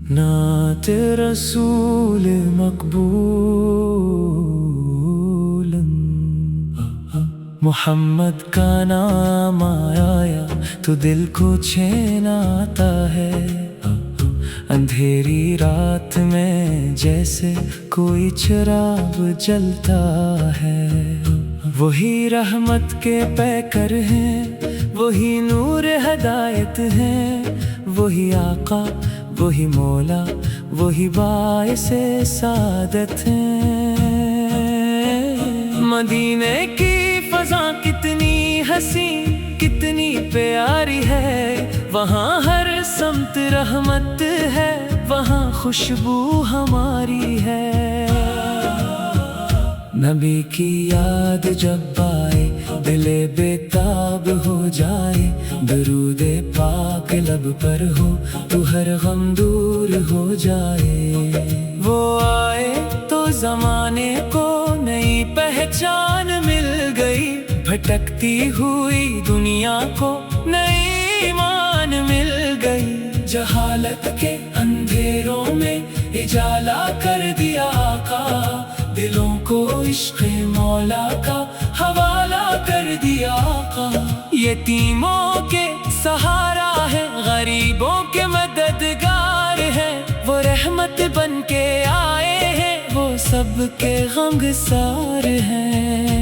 نعت رسول مقبول، محمد کا نام آیا تو دل کو چین آتا ہے۔ اندھیری رات میں جیسے کوئی چراغ جلتا ہے۔ وہی رحمت کے پیکر ہیں، وہی نور ہدایت ہیں، وہی آقا، وہی مولا، وہی باعث سعادت ہیں۔ مدینے کی فضا کتنی حسین، کتنی پیاری ہے، وہاں ہر سمت رحمت ہے، وہاں خوشبو ہماری ہے۔ نبی کی یاد جب آئے دل بےتاب ہو جائے، درود پاک لب پر ہو تو ہر غم دور ہو جائے۔ وہ آئے تو زمانے کو نئی پہچان مل گئی، بھٹکتی ہوئی دنیا کو نئی ایمان مل گئی۔ جہالت کے اندھیروں میں اجالا کر دیا آقا، دلوں کو عشق مولا کا حوالہ کر دیا آقا۔ یتیموں کے سہارا ہے، غریبوں کے مددگار ہے، وہ رحمت بن کے آئے ہیں، وہ سب کے غمگسار ہیں۔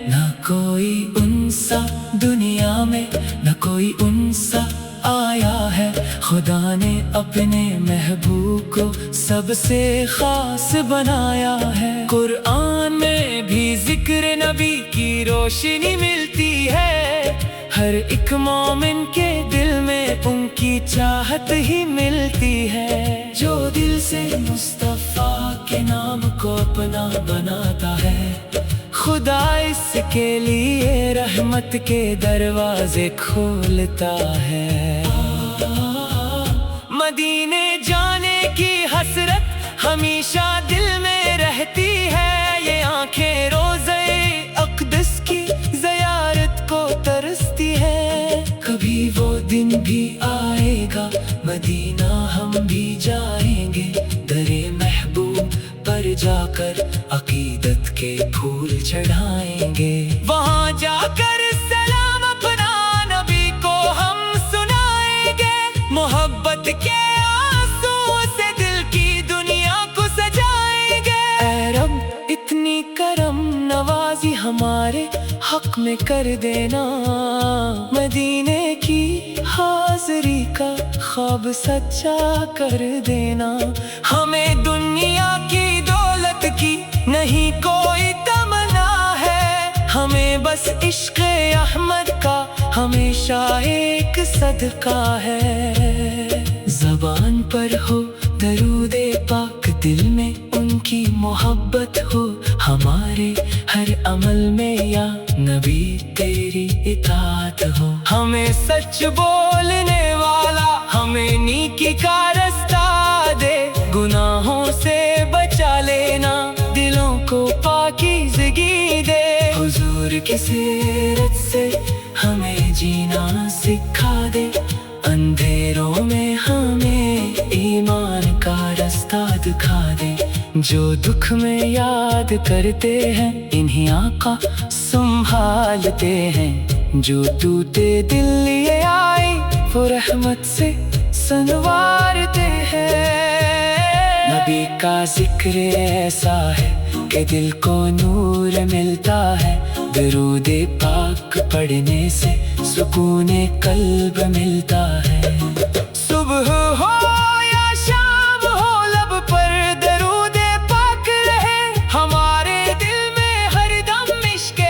نہ کوئی ان سا دنیا میں، نہ کوئی ان سا آیا ہے، خدا نے اپنے محبوب کو سب سے خاص بنایا ہے۔ قرآن میں بھی ذکر نبی کی روشنی ملتی ہے، ہر ایک مومن کے دل میں ان کی چاہت ہی ملتی ہے۔ جو دل سے مصطفیٰ کے نام کو اپنا بناتا ہے، خدا اس کے لیے رحمت کے دروازے کھولتا ہے۔ مدینے جانے کی حسرت ہمیشہ دل میں رہتی ہے، یہ آنکھیں روضے اقدس کی زیارت کو ترستی ہے۔ کبھی وہ دن بھی آئے گا، مدینہ ہم بھی جائیں گے، درے محبوب پر جا کر عقیدت کے پھول چڑھائیں گے۔ وہاں جا کر سلام اپنا نبی کو ہم سنائیں گے، محبت کے آنسو سے دل کی دنیا کو سجائیں گے۔ اے رب اتنی کرم نوازی ہمارے حق میں کر دینا، مدینے کی حاضری کا خواب سچا کر دینا۔ ہمیں دنیا کی دولت کی نہیں کوئی تمنا ہے، ہمیں بس عشق احمد کا ہمیشہ ایک صدقہ ہے۔ زبان پر ہو درود پاک، دل میں ان کی محبت ہو، ہمارے ہر عمل میں یا نبی تیری اطاعت ہو۔ ہمیں سچ بولنے والا، ہمیں نیکی کا رستہ دے، گناہوں سے بچا لینا، دلوں کو پاکیزگی دے۔ حضور کی سیرت سے ہمیں جینا سکھا دے، اندھیروں میں ہمیں ایمان کا رستہ دکھا دے۔ جو دکھ میں یاد کرتے ہیں انہیں آقا سنبھالتے ہیں، جو ٹوٹے دل لیے آئے وہ رحمت سے سنوارتے ہیں۔ نبی کا ذکر ایسا ہے کہ دل کو نور ملتا ہے، درود پاک پڑھنے سے سکون قلب ملتا ہے۔ صبح ہو یا شام ہو لب پر درود پاک رہے، ہمارے دل میں ہر دم عشق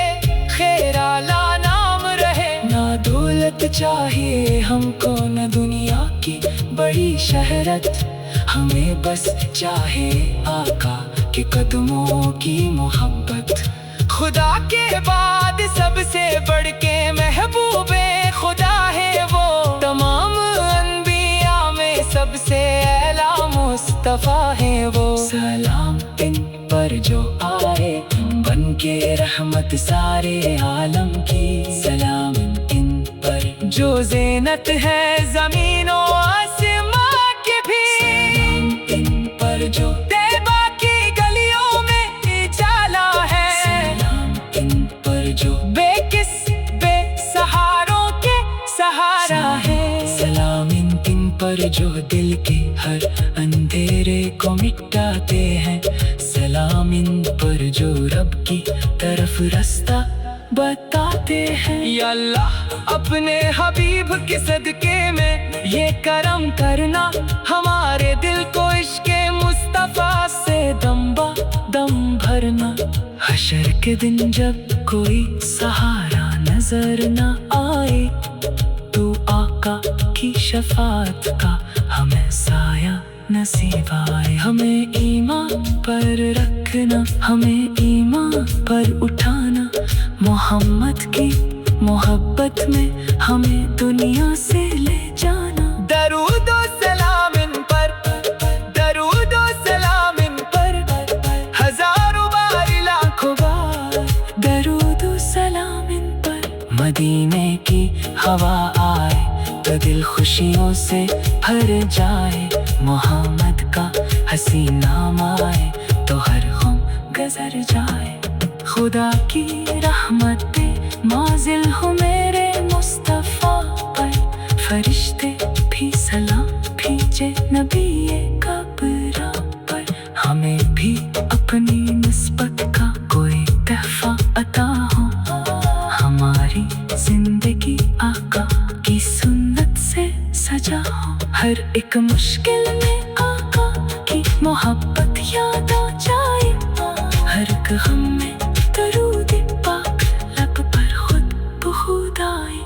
خیر اعلیٰ نام رہے۔ نہ دولت چاہیے ہم کو، نہ دنیا کی بڑی شہرت، ہمیں بس چاہے آقا کے قدموں کی محبت۔ خدا کے بعد سب سے بڑھ کے محبوب خدا ہے وہ، تمام انبیاء میں سب سے اعلیٰ مصطفیٰ ہے وہ۔ سلام ان پر جو آئے بن کے رحمت رحمت سارے عالم کی، سلام ان پر جو زینت ہے زمین و آسمان کی بھی، سلام ان پر جو طیبہ کی گلیوں میں اجالا ہے، سلام ان پر جو بے کس بے سہاروں کے سہارا ہے، سلام ان پر جو دل کے ہر اندھیرے کو مٹاتے ہیں، سلام ان پر جو رب کی طرف رستہ بتاتے ہیں۔ یا اللہ اپنے حبیب کے صدقے میں یہ کرم کرنا، ہمارے دل کو عشق مصطفیٰ سے دم با دم بھرنا، حشر کے دن جب کوئی سہارا نظر نہ آئے تو آقا کی شفاعت کا ہمیں سایہ نصیب آئے، ہمیں ایمان پر رکھنا، ہمیں ایمان پر اٹھانا، محمد کی محبت میں ہمیں دنیا سے لے جانا، درود و سلام ان پر، درود و سلام ان پر، ہزاروں بار لاکھوں بار درود و سلام ان پر، مدینے کی ہوا آئے تو دل خوشیوں سے بھر جائے، محمد کا حسین نام آئے تو ہر غم گزر جائے، خدا کی رحمت نازل ہو میرے مصطفیٰ پر، فرشتے بھی سلام بھیجے نبی کبرا پر، ہمیں بھی اپنی نسبت کا کوئی تحفہ عطا ہو، ہماری زندگی آقا کی سنت سے سجا ہو، ہر ایک مشکل میں آقا کی محبت یاد آ جائے، ہر ایک غم میں درود پاک لب پر خود بخود آئے،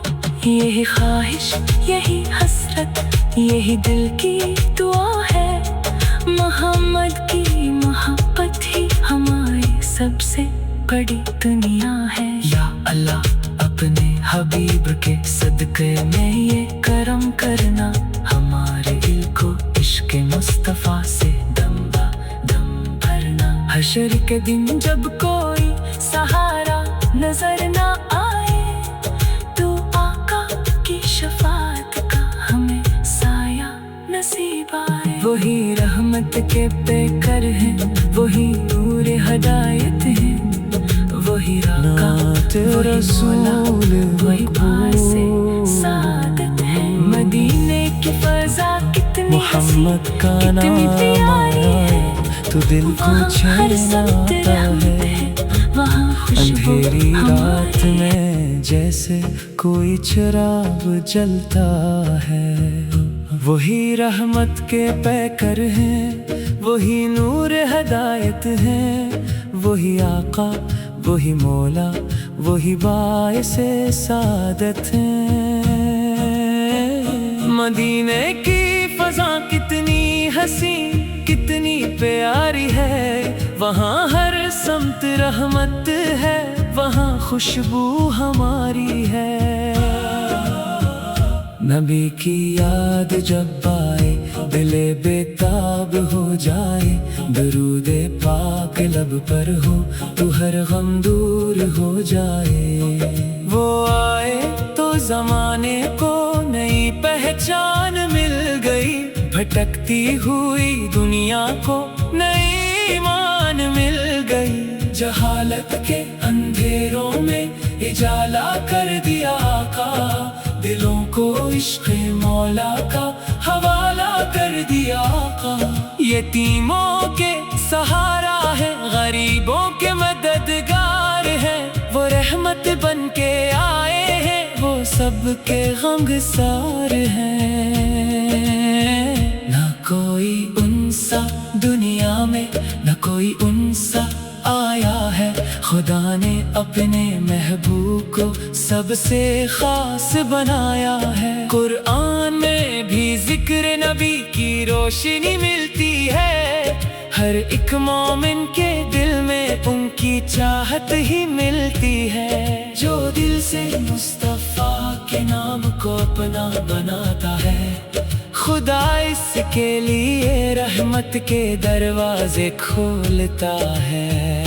یہی خواہش یہی حسرت یہی دل کی دعا ہے، محمد کی محبت ہی ہماری سب سے بڑی دنیا ہے، یا اللہ اپنے حبیب کے صدقے میں یہ کرم کرنا، ہمارے دل کو عشق مصطفیٰ سے دم با دم بھرنا، حشر کے دن جب کوئی سہارا نظر نہ آئے تو آقا کی شفاعت کا ہمیں سایہ نصیب آئے، وہی رحمت کے پیکر ہیں، وہی نور ہدایت ہے، وہی آقا وہی مولا وہی باعث سعادت ہے، مدینے کی فضا کتنی محمد کا کتنی نام پیاری ہے، تو دل کو چین آتا ہے، اندھیری رات میں جیسے کوئی چراغ جلتا ہے، وہی رحمت کے پیکر ہیں، وہی نور ہدایت ہے، وہی آقا وہی مولا وہی باعث سعادت ہے، مدینے کی فضا کتنی حسین کتنی پیاری ہے، وہاں ہر سمت رحمت ہے، وہاں خوشبو ہماری ہے، نبی کی یاد جب آئے دل بےتاب ہو جائے، درود پاک لب پر ہو تو ہر غم دور ہو جائے، وہ آئے تو زمانے کو نئی پہچان مل گئی، بھٹکتی ہوئی دنیا کو نئی ایمان مل گئی، جہالت کے اندھیروں میں اجالا کر دیا آقا، دلوں کو عشق مولا کا حوالہ کر دیا آقا، یتیموں کے سہارا ہے، غریبوں کے مددگار ہے، وہ رحمت بن کے آئے ہیں، وہ سب کے غمگسار ہیں، نہ کوئی ان سا دنیا میں نہ کوئی ان سا آیا ہے، خدا نے اپنے محبوب کو سب سے خاص بنایا ہے، قرآن میں بھی ذکر نبی کی روشنی ملتی ہے، ہر ایک مومن کے دل میں ان کی چاہت ہی ملتی ہے، جو دل سے مصطفیٰ کے نام کو اپنا بناتا ہے، خدا اس کے لیے رحمت کے دروازے کھولتا ہے،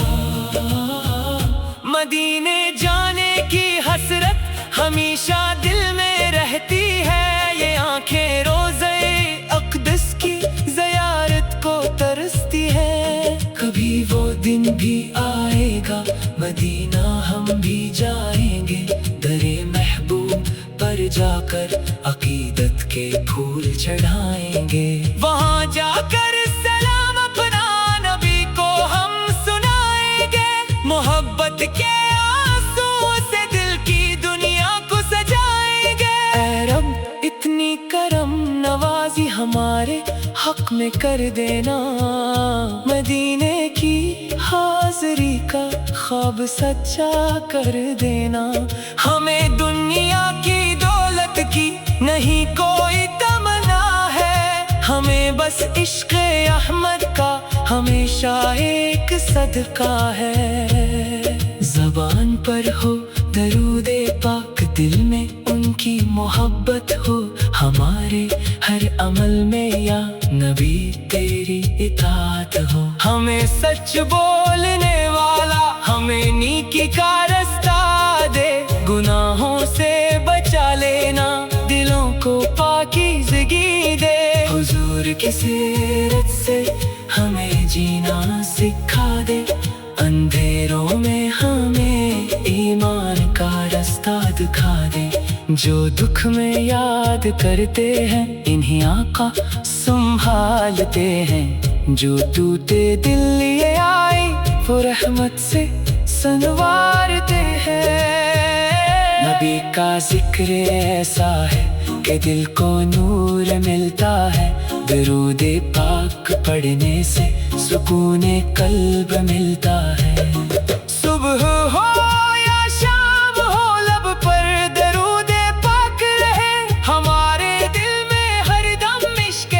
مدینے جانے کی حسرت ہمیشہ دل میں رہتی ہے، یہ آنکھیں روزے اقدس کی زیارت کو ترستی ہے۔ کبھی وہ دن بھی آئے گا مدینہ ہم بھی جائیں گے، درِ محبوب پر جا کر عقیدت کے پھول چڑھائیں گے۔ وہاں جا کر سلام اپنا نبی کو ہم سنائیں گے، محبت کے آنسو سے دل کی دنیا کو سجائیں گے۔ اے رب اتنی کرم نوازی ہمارے حق میں کر دینا، مدینے کی حاضری کا خواب سچا کر دینا۔ ہمیں دنیا کی دولت کی نہیں کوئی تمنا ہے، ہمیں بس عشق احمد کا ہمیشہ ایک صدقہ ہے۔ زبان پر ہو درود پاک، دل میں ان کی محبت ہو، ہمارے ہر عمل میں یا نبی تیری اطاعت ہو۔ ہمیں سچ بولنے والا ہمیں نیکی کا رستہ دے، گناہوں سے بچا لینا دلوں کو پاکیزگی دے۔ حضور کی سیرت سے ہمیں جینا سکھا دے، اندھیروں میں ہمیں ایمان کا رستہ دکھا دے۔ جو دکھ میں یاد کرتے ہیں انہی آقا سنبھالتے ہیں، جو ٹوٹے دل لیے آئی وہ رحمت سے سنوارتے ہیں۔ نبی کا ذکر ایسا ہے کہ دل کو نور ملتا ہے، درود پاک پڑھنے سے سکون قلب ملتا ہے۔ صبح ہو یا شام ہو لب پر درود پاک رہے، ہمارے دل میں ہر دم عشق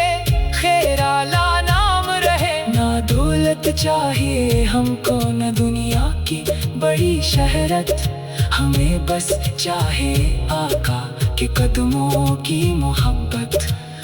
خیر اعلیٰ نام رہے۔ نہ دولت چاہیے ہم کو نہ دنیا کی بڑی شہرت، ہمیں بس چاہے آقا کے قدموں کی محبت۔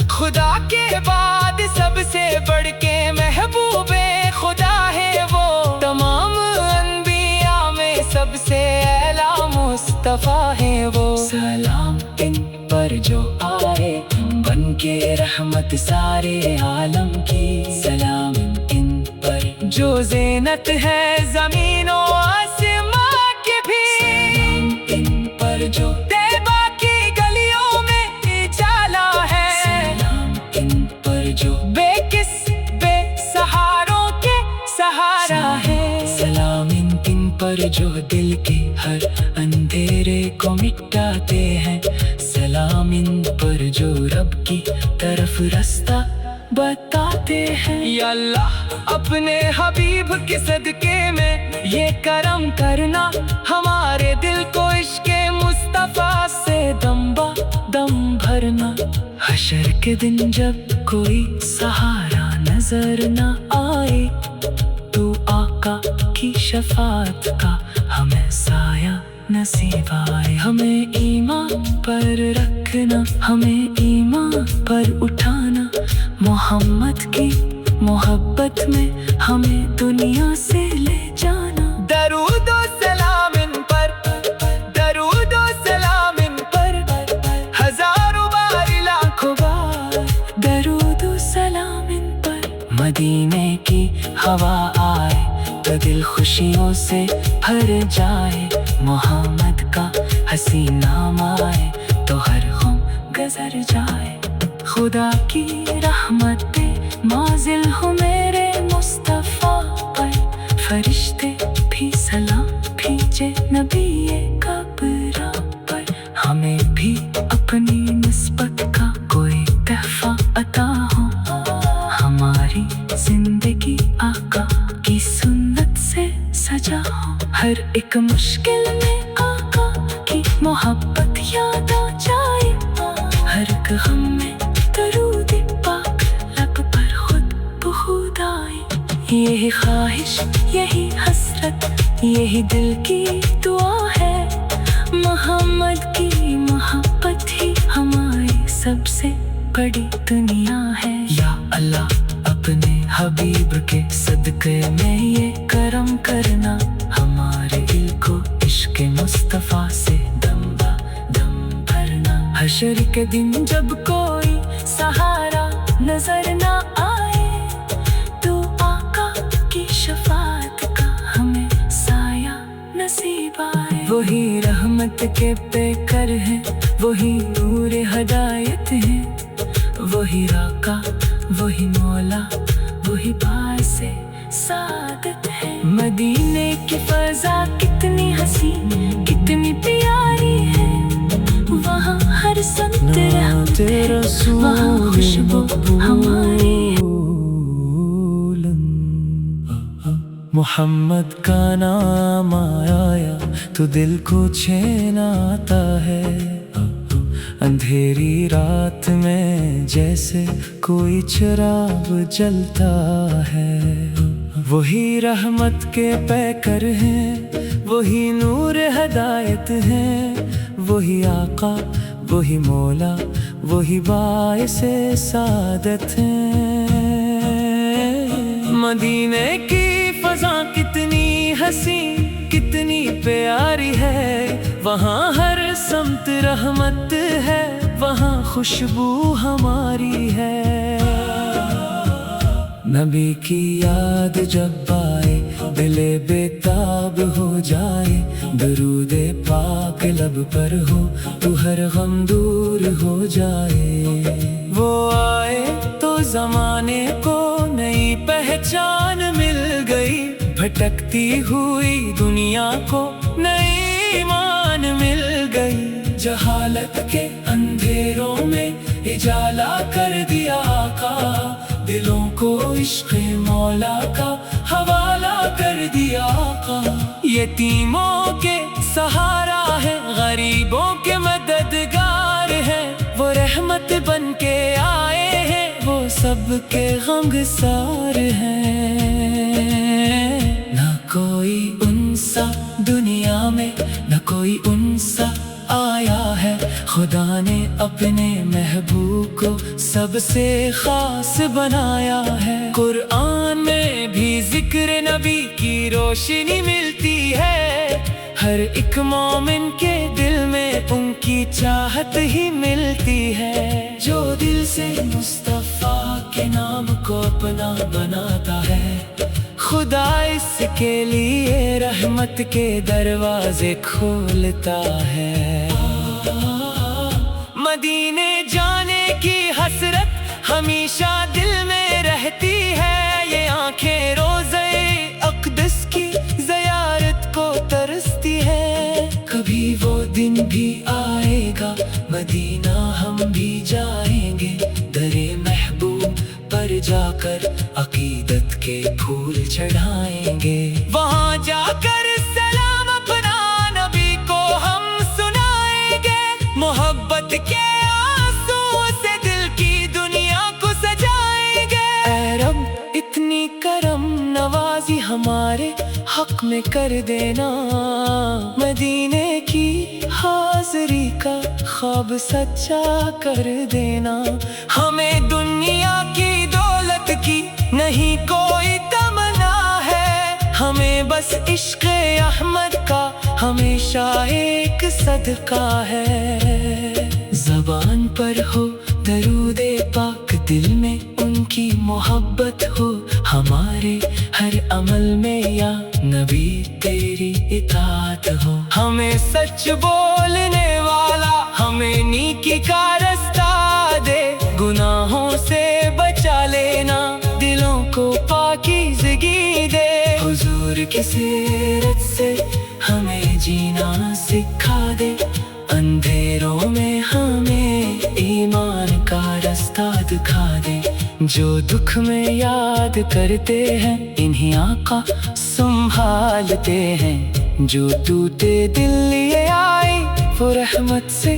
خدا کے بعد سب سے بڑھ کے محبوب خدا ہے وہ، تمام انبیاء میں سب سے اعلیٰ مصطفیٰ ہے وہ۔ سلام ان پر جو آئے بن کے رحمت سارے عالم کی، سلام ان پر جو زینت ہے زمین و آسماں کی بھی، سلام ان پر جو طیبہ کی گلیوں میں اجالا ہے، سلام ان پر جو بے کس بے سہاروں کے سہارا ہے۔ سلام ان پر جو دل کے ہر اندھیرے کو مٹاتے ہیں، سلام ان پر جو رب کی طرف رستہ بتاتے ہیں۔ یا اللہ اپنے حبیب کے صدقے میں یہ کرم کرنا، ہمارے دل کو عشق مصطفیٰ سے دم با دم بھرنا۔ حشر کے دن جب کوئی سہارا نظر نہ آئے، تو آقا کی شفاعت کا ہمیں سایہ نصیب آئے۔ ہمیں ایمان پر رکھنا، ہمیں ایمان پر اٹھانا، محمد کی محبت میں ہمیں دنیا سے لے جانا۔ درود و سلام ان پر، درود و سلام ان پر، ہزاروں بار لاکھوں بار درود و سلام ان پر۔ مدینے کی ہوا آئے تو دل خوشیوں سے بھر جائے، محمد کا حسین نام آئے تو ہر غم گزر جائے۔ خدا کی رحمت نازل ہو میرے مصطفیٰ پر، فرشتے بھی سلام بھیجے نبی کبرا پر۔ ہمیں بھی اپنی نسبت کا کوئی تحفہ عطا ہو، ہماری زندگی آقا کی سنت سے سجا ہو۔ ہر ایک مشکل میں آقا کی محبت یاد آ جائے، ہر غم میں درود پاک لب پر خود بخود آئے۔ یہی خواہش یہی حسرت یہی دل کی دعا ہے، محمد کی محبت ہی ہماری سب سے بڑی دنیا ہے۔ یا اللہ اپنے حبیب کے صدقے میں یہ کرم کرنا، ہمارے دل کو حشر کے دن جب کوئی سہارا نظر نہ آئے تو آقا کی شفاعت کا ہمیں سایہ نصیب آئے. وہی رحمت کے پیکر ہیں، وہی نور ہدایت ہے، وہی آقا وہی مولا وہی باعث سعادت ہے. مدینے کی فضا کتنی حسین کتنی پیاری ہے، وہاں ہر سمت رحمت ہے، وہاں خوشبو ہماری ہے. محمد کا نام آیا تو دل کو چین آتا ہے، اندھیری رات میں جیسے کوئی چراغ جلتا ہے. وہی رحمت کے پیکر ہیں، وہی نور ہدایت ہے، وہی آقا وہی مولا وہی باعث سعادت ہے. مدینے کی فضا کتنی حسین کتنی پیاری ہے، وہاں ہر سمت رحمت ہے، وہاں خوشبو ہماری ہے. نبی کی یاد جب آئے دل بےتاب ہو جائے، درود پاک لب پر ہو تو ہر غم دور ہو جائے. وہ آئے تو زمانے کو نئی پہچان مل گئی، بھٹکتی ہوئی دنیا کو نئی ایمان مل گئی. جہالت کے اندھیروں میں اجالا کر دیا آقا، دلوں کو عشق مولا کا حوالہ کر دیا آقا. یتیموں کے سہارا ہے، غریبوں کے مددگار ہے، وہ رحمت بن کے آئے ہیں، وہ سب کے غمگسار ہیں. نہ کوئی انسا دنیا میں نہ کوئی انسا آیا ہے، خدا نے اپنے محبوب کو سب سے خاص بنایا ہے. قرآن میں بھی ذکر نبی کی روشنی ملتی ہے، ہر ایک مومن کے دل میں ان کی چاہت ہی ملتی ہے. جو دل سے مصطفیٰ کے نام کو اپنا بناتا ہے، خدا اس کے لیے رحمت کے دروازے کھولتا ہے. مدینے جانے کی حسرت ہمیشہ دل میں رہتی ہے، یہ آنکھیں روضے اقدس کی زیارت کو ترستی ہے. کبھی وہ دن بھی آئے گا مدینہ ہم بھی جائیں گے، درے محبوب پر جا کر عقیدت کے پھول چڑھائیں گے. وہاں جا کر سلام اپنا نبی کو ہم سنائیں گے، محبت کے آنسو سے دل کی دنیا کو سجائیں گے. اے رب اتنی کرم نوازی ہمارے حق میں کر دینا، مدینے کی حاضری کا خواب سچا کر دینا. ہمیں دنیا کی دولت کی نہیں کوئی تمنا ہے، ہمیں بس عشق احمد کا ہمیشہ ایک صدقہ ہے. زبان پر ہو درود پاک، دل میں ان کی محبت ہو، ہمارے ہر عمل میں یا نبی تیری اطاعت ہو. ہمیں سچ بولنے والا ہمیں نیکی کا رستہ دے، گناہوں سے بچا لینا دلوں کو پاکیزگی دے. حضور کی سیرت سے ہمیں جینا سکھا دے، اندھیروں میں ہمیں ایمان کا رستہ دکھا دے. جو دکھ میں یاد کرتے ہیں انہیں آقا سنبھالتے ہیں، جو ٹوٹے دل لیے آئے وہ رحمت سے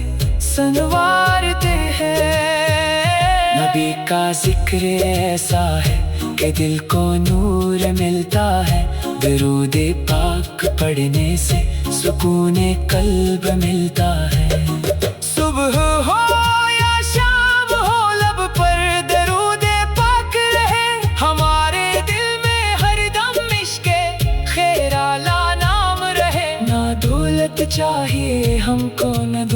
سنوارتے ہیں. نبی کا ذکر ایسا ہے کہ دل کو نور ملتا ہے، درود پاک پڑھنے سے سکون قلب ملتا ہے. صبح ہو یا شام ہو لب پر درود پاک رہے، ہمارے دل میں ہر دم عشق خیر اعلیٰ نام رہے. نہ دولت چاہیے ہم کو نہ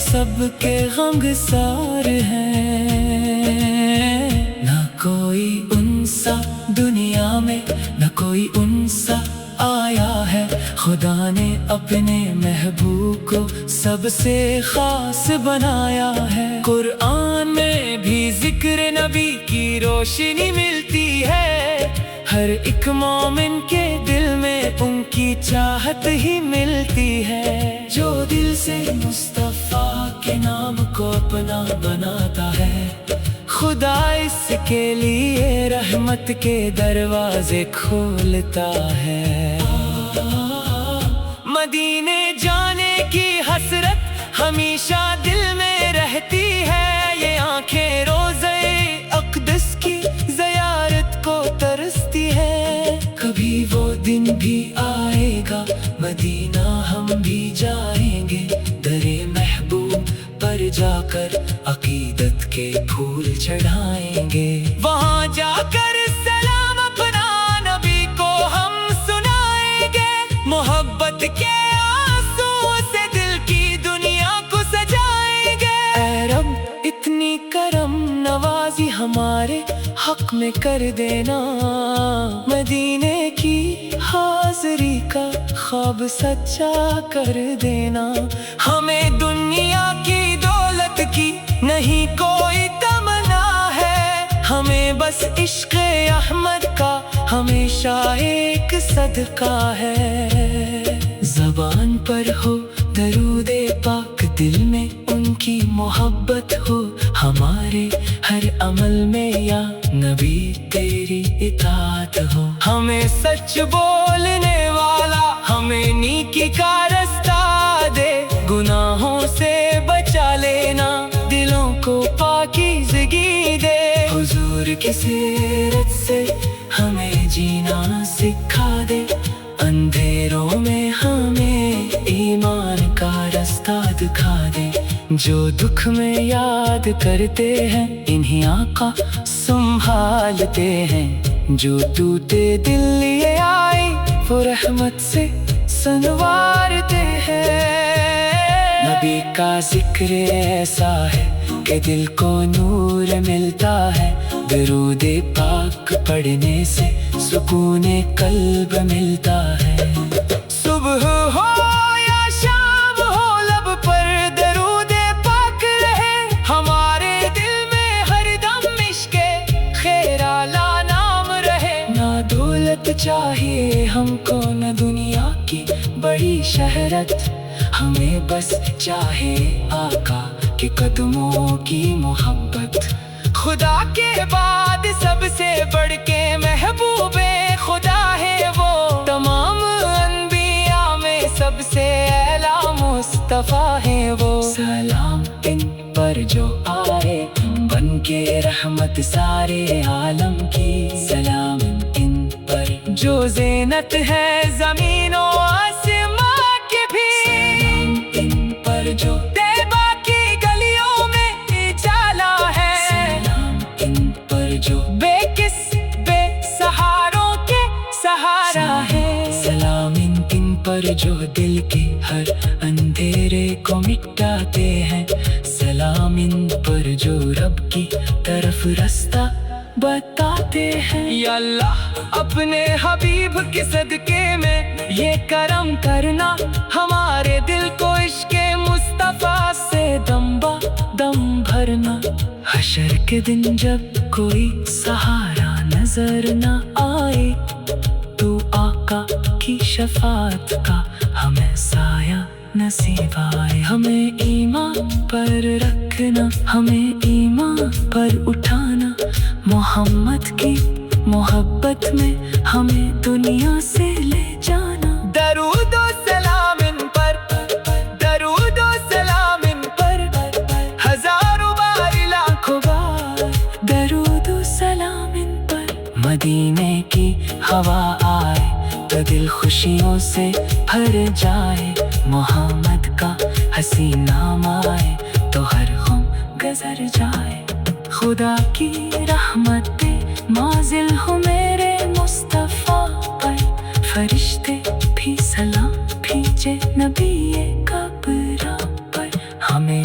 سب کے غمگسار ہیں، نہ کوئی ان سا دنیا میں، نہ کوئی ان سا آیا ہے۔ خدا نے اپنے محبوب کو سب سے خاص بنایا ہے۔ قرآن میں بھی ذکر نبی کی روشنی ملتی ہے، ہر ایک مومن کے دل میں ان کی چاہت ہی ملتی ہے۔ جو دل سے مصطفیٰ کے نام کو اپنا بناتا ہے، خدا اس کے لیے رحمت کے دروازے کھولتا ہے۔ مدینے جانے کی حسرت ہمیشہ دل میں رہتی ہے، یہ آنکھیں روضے اقدس کی زیارت کو ترستی ہے۔ کبھی وہ دن بھی آئے گا، مدینہ ہم بھی جائیں گے، درِ محبوب پر جا کر عقیدت کے پھول چڑھائیں گے۔ وہاں جا کر سلام اپنا نبی کو ہم سنائیں گے، محبت کے آنسو سے دل کی دنیا کو سجائیں گے۔ اے رب اتنی کرم نوازی ہمارے حق میں کر دینا، مدینے کی حاضری کا خواب سچا کر دینا۔ ہمیں دنیا کی دولت کی نہیں کوئی تمنا ہے، ہمیں بس عشق احمد کا ہمیشہ ایک صدقہ ہے۔ زبان پر ہو درود پاک، دل میں ان کی محبت ہو، ہمارے ہر عمل میں یا نبی تیری اطاعت ہو۔ ہمیں سچ بولنے والا، ہمیں نیکی کا رستہ دے، گناہوں سے بچا لینا، دلوں کو پاکیزگی دے۔ حضور کی سیرت سے ہمیں جینا سکھا دے، اندھیروں میں ہمیں ایمان کا رستہ دکھا دے۔ جو دکھ میں یاد کرتے ہیں انہیں آقا سنبھالتے ہیں، جو ٹوٹے دل لیے آئے وہ رحمت سے سنوارتے ہیں۔ نبی کا ذکر ایسا ہے کہ دل کو نور ملتا ہے، درود پاک پڑھنے سے سکون قلب ملتا ہے۔ صبح ہو یا شام ہو لب پر درود پاک رہے، ہمارے دل میں ہر دم عشق خیر اعلیٰ نام رہے۔ نہ دولت چاہیے ہم کو، نہ دنیا کی بڑی شہرت، ہمیں بس چاہے آقا کے قدموں کی محبت۔ خدا کے بعد سب سے بڑھ کے محبوب خدا ہے وہ، تمام انبیاء میں سب سے اعلیٰ مصطفیٰ ہے وہ۔ سلام ان پر جو آئے بن کے رحمت سارے عالم کی، سلام ان پر جو زینت ہے زمین و آسمان کی بھی، سلام ان پر جو طیبہ کی گلیوں میں اجالا ہے، سلام ان پر جو بے کس بے سہاروں کے سہارا ہے، سلام ان پر جو دل کے ہر اندھیرے کو مٹاتے ہیں، سلام ان پر جو رب کی طرف رستہ بتاتے ہیں۔ یا اللہ اپنے حبیب کے صدقے میں یہ کرم کرنا، ہمارے دل کو عشق مصطفیٰ سے دم با دم بھرنا۔ حشر کے دن جب کوئی سہارا نظر نہ آئے، تو آقا کی شفاعت کا ہمیں سایہ نصیب آئے۔ ہمیں ایمان پر رکھنا، ہمیں ایمان پر اٹھانا، محمد کی محبت میں ہمیں دنیا سے لے جانا۔ درود و سلام ان پر، درود و سلام ان پر، ہزاروں بار لاکھوں بار درود و سلام ان پر۔ مدینے کی ہوا آئے تو دل خوشیوں سے بھر جائے، محمد کا حسین نام آئے تو ہر غم گزر جائے۔ خدا کی رحمت نازل ہو میرے مصطفیٰ پر، فرشتے بھی سلام بھیجے نبی کبرا پر۔ ہمیں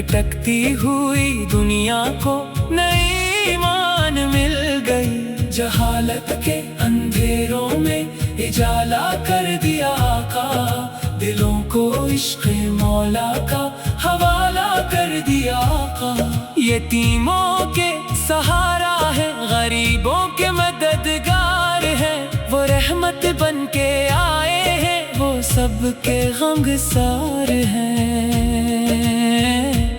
بھٹکتی ہوئی دنیا کو نئی ایمان مل گئی، جہالت کے اندھیروں میں اجالا کر دیا آقا، دلوں کو عشق مولا کا حوالہ کر دیا آقا۔ یتیموں کے سہارا ہے، غریبوں کے مددگار ہے، وہ رحمت بن کے آئے ہیں، وہ سب کے غمگسار ہیں۔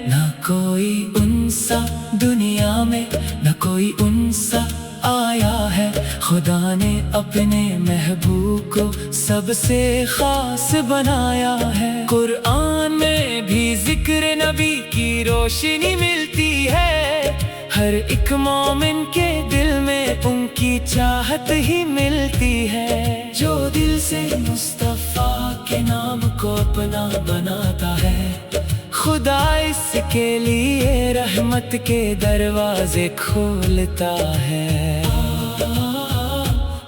نہ کوئی ان سا دنیا میں، نہ کوئی ان سا آیا ہے، خدا نے اپنے محبوب کو سب سے خاص بنایا ہے۔ قرآن میں بھی ذکر نبی کی روشنی ملتی ہے، ہر ایک مومن کے دل میں ان کی چاہت ہی ملتی ہے۔ جو دل سے مصطفیٰ کے نام کو اپنا بناتا ہے، خدا اس کے لیے رحمت کے دروازے کھولتا ہے۔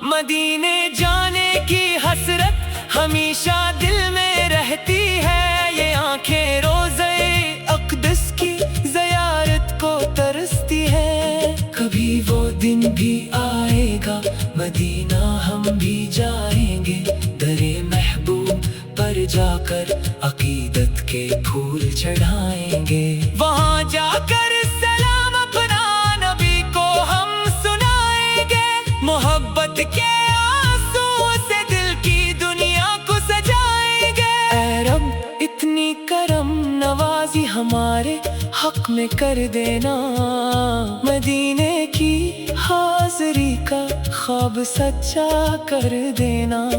مدینے جانے کی حسرت ہمیشہ دل میں رہتی ہے، یہ آنکھیں روضے اقدس کی زیارت کو ترستی ہے۔ کبھی وہ دن بھی آئے گا، مدینہ ہم بھی جائیں گے، درے محبوب پر جا کر عقیدت کے پھول چڑھائیں گے۔ وہاں جا کر سلام اپنا نبی کو ہم سنائیں گے، محبت کے آنسو سے دل کی دنیا کو سجائیں گے۔ اے رب اتنی کرم نوازی ہمارے حق میں کر دینا، مدینے کی حاضری کا خواب سچا کر دینا۔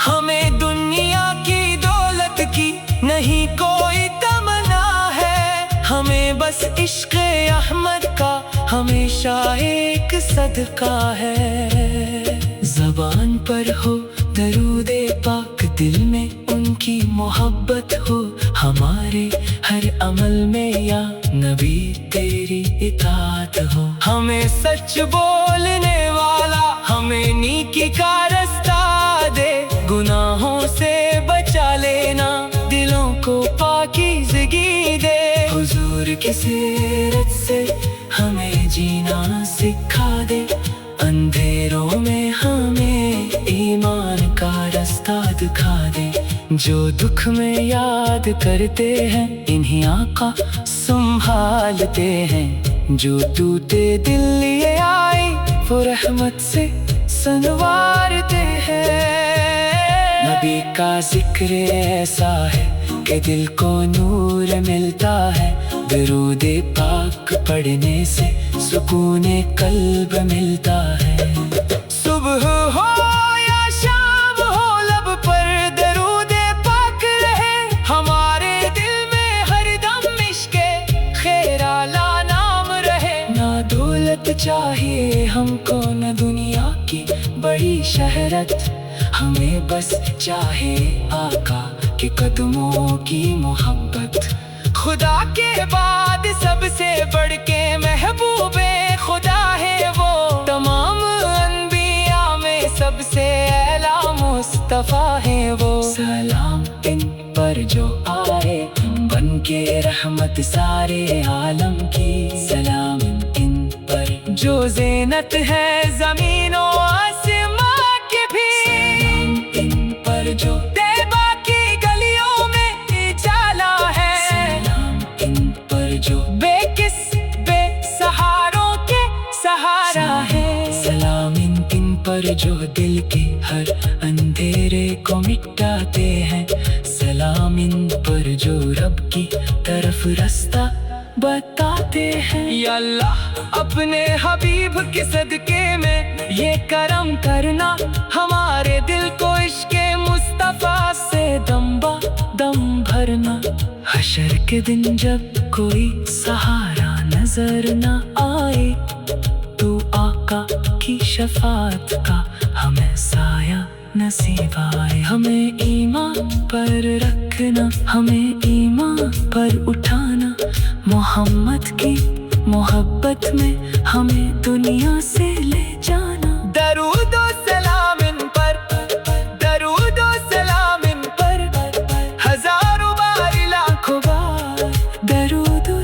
ہمیں دنیا کی دولت کی نہیں کوئی تمنا ہے، ہمیں بس عشق احمد کا ہمیشہ ایک صدقہ ہے۔ زبان پر ہو درود پاک، دل میں ان کی محبت ہو، ہمارے ہر عمل میں یا نبی تیری اطاعت ہو۔ ہمیں سچ بولنے والا ہمیں نیکی کا رستہ دے، گناہوں سے بچا لینا، دلوں کو پاکیزگی دے۔ حضور کی سیرت سے ہمیں جینا سکھا دے، اندھیروں میں ہمیں ایمان کا رستہ دکھا دے۔ جو دکھ میں یاد کرتے ہیں انہی آقا سنبھالتے ہیں، جو ٹوٹے دل لیے آئی وہ رحمت سے سنوارتے ہیں۔ نبی کا ذکر ایسا ہے کہ دل کو نور ملتا ہے، درود پاک پڑھنے سے سکون قلب ملتا ہے۔ صبح ہو یا شام ہو لب پر درود پاک رہے، ہمارے دل میں ہر دم عشق خیر اعلیٰ نام رہے۔ نہ دولت چاہیے ہم کو، نہ دنیا کی بڑی شہرت، ہمیں بس چاہے آقا کے قدموں کی محبت۔ خدا کے بعد سب سے بڑھ کے محبوب خدا ہے وہ، تمام انبیاء میں سب سے اعلیٰ مصطفیٰ ہے وہ۔ سلام ان پر جو آئے بن کے رحمت سارے عالم کی، سلام ان پر جو زینت ہے زمین و آسمان کی بھی، سلام ان پر جو طیبہ کی گلیوں میں اجالا ہے، سلام ان پر جو بے کس بے سہاروں کے سہارا ہے۔ سلام ان پر جو دل کے ہر اندھیرے کو مٹاتے ہیں، سلام ان پر جو رب کی طرف رستہ بتاتے ہیں۔ یا اللہ اپنے حبیب کے صدقے میں یہ کرم کرنا، ہمارے دل کو عشق مصطفیٰ سے دم با دم بھرنا۔ حشر کے دن جب کوئی سہارا نظر نہ آئے، تو آقا کی شفاعت کا ہمیں سایہ نصیب آئے۔ ہمیں ایمان پر رکھنا، ہمیں ایمان پر اٹھانا، محمد کی محبت میں ہمیں دنیا سے لے جانا۔ درود و سلام ان پر، درود و سلام ان پر، ہزاروں بار لاکھوں بار درود و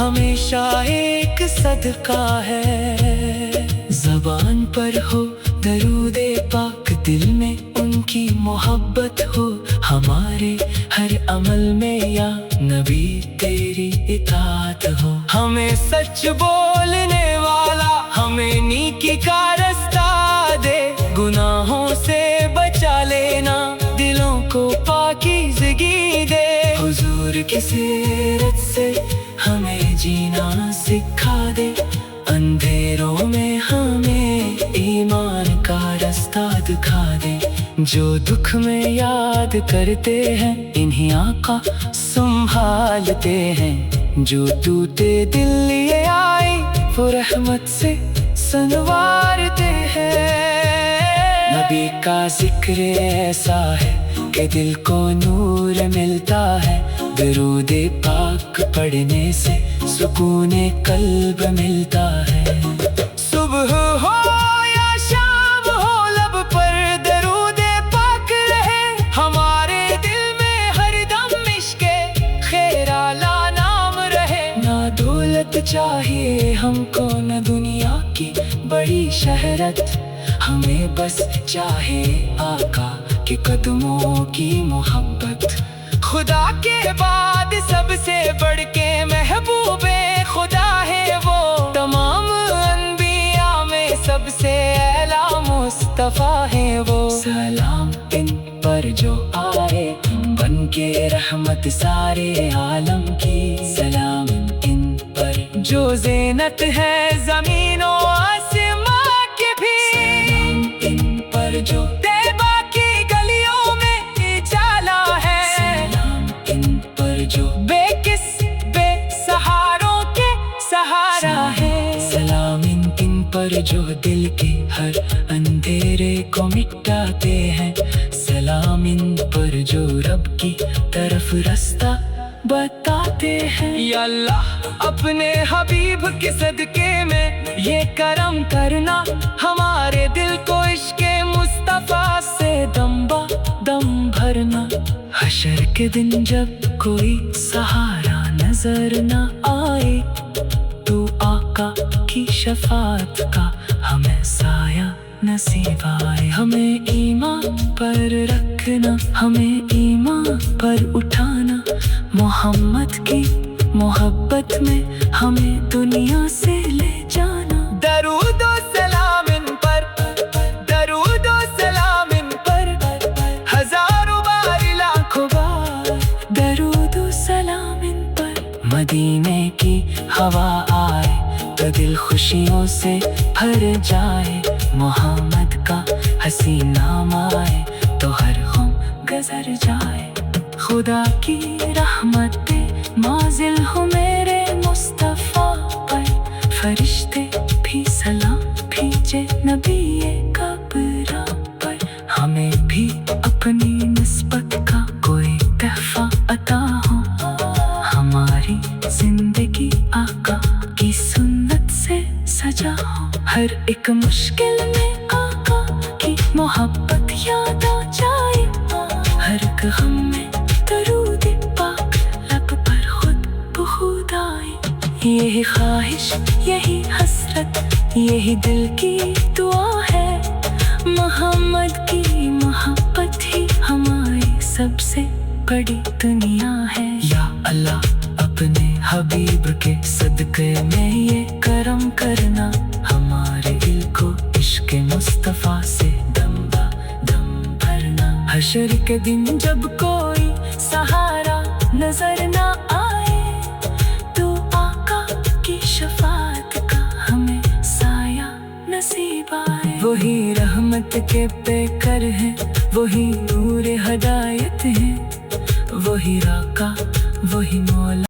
ہمیشہ ایک صدقہ ہے۔ زبان پر ہو درود پاک، دل میں ان کی محبت ہو، ہمارے ہر عمل میں یا نبی تیری اطاعت ہو۔ ہمیں سچ بولنے والا، ہمیں نیکی کا رستہ دے، گناہوں سے بچا لینا، دلوں کو پاکیزگی دے۔ حضور کی سیرت سے ہمیں جینا سکھا دے، اندھیروں میں ہمیں ایمان کا رستہ دکھا دے۔ جو دکھ میں یاد کرتے ہیں انہیں آقا سنبھالتے ہیں، جو ٹوٹے دل لیے آئے وہ رحمت سے سنوارتے ہیں۔ نبی کا ذکر ایسا ہے کہ دل کو نور ملتا ہے، درود پاک پڑھنے سے سکون قلب ملتا ہے۔ صبح ہو یا شام ہو، لب پر درود پاک رہے، ہمارے دل میں ہر دم عشق خیر اعلیٰ نام رہے۔ نہ دولت چاہیے ہم کو، نہ دنیا کی بڑی شہرت، ہمیں بس چاہے آقا کے قدموں کی محبت۔ خدا کے بعد سب سے بڑھ کے محبوب خدا ہے وہ، تمام انبیاء میں سب سے اعلیٰ مصطفیٰ ہے وہ۔ سلام ان پر جو آئے بن کے رحمت سارے عالم کی، سلام ان پر جو زینت ہے زمین و آسمان کی بھی، سلام ان پر جو طیبہ کی گلیوں میں اجالا ہے، سلام ان پر جو بے کس بے سہاروں کے سہارا ہے۔ سلام ان پر جو دل کے ہر اندھیرے کو مٹاتے ہیں، سلام ان پر جو رب کی طرف رستہ بتاتے ہیں۔ یا اللہ اپنے حبیب کے صدقے میں یہ کرم کرنا، ہمارے دل کو عشق مصطفیٰ سے دم با دم بھرنا۔ حشر کے دن جب کوئی سہارا نظر نہ آئے، تو آقا کی شفاعت کا ہمیں سایہ نصیب آئے۔ ہمیں ایمان پر رکھنا، ہمیں ایمان پر اٹھانا، محمد کی محبت میں ہمیں دنیا سے لے جانا۔ درود و سلام ان پر، درود و سلام ان پر، ہزاروں بار لاکھوں بار درود و سلام ان پر۔ مدینے کی ہوا آئے تو دل خوشیوں سے بھر جائے، محمد کا حسین نام آئے تو ہر غم گزر جائے۔ خدا کی رحمت نازل ہو میرے مصطفیٰ پر، فرشتے بھی سلام بھیجے نبی کبرا پر۔ ہمیں بھی اپنی نسبت کا کوئی تحفہ عطا ہو، ہماری زندگی آقا کی سنت سے سجا ہو۔ ہر ایک مشکل میں آقا کی محبت یاد آ جائے، ہر ایک غم میں درود پاک لب پر خود بخود آئے۔ یہی خواہش، یہی حسرت، یہی دل کی دعا ہے، محمد کی محبت ہی ہماری سب سے بڑی دنیا ہے۔ یا اللہ اپنے حبیب کے صدقے میں یہ کرم کرنا، ہمارے دل کو عشق مصطفیٰ سے دم با دم بھرنا۔ حشر کے دن جب کوئی سہارا نظر نہ آئے، تو آقا کی شفاعت کا ہمیں سایہ نصیب آئے۔ وہی رحمت کے پیکر ہیں، وہی نور ہدایت ہیں، وہی آقا وہی مولا۔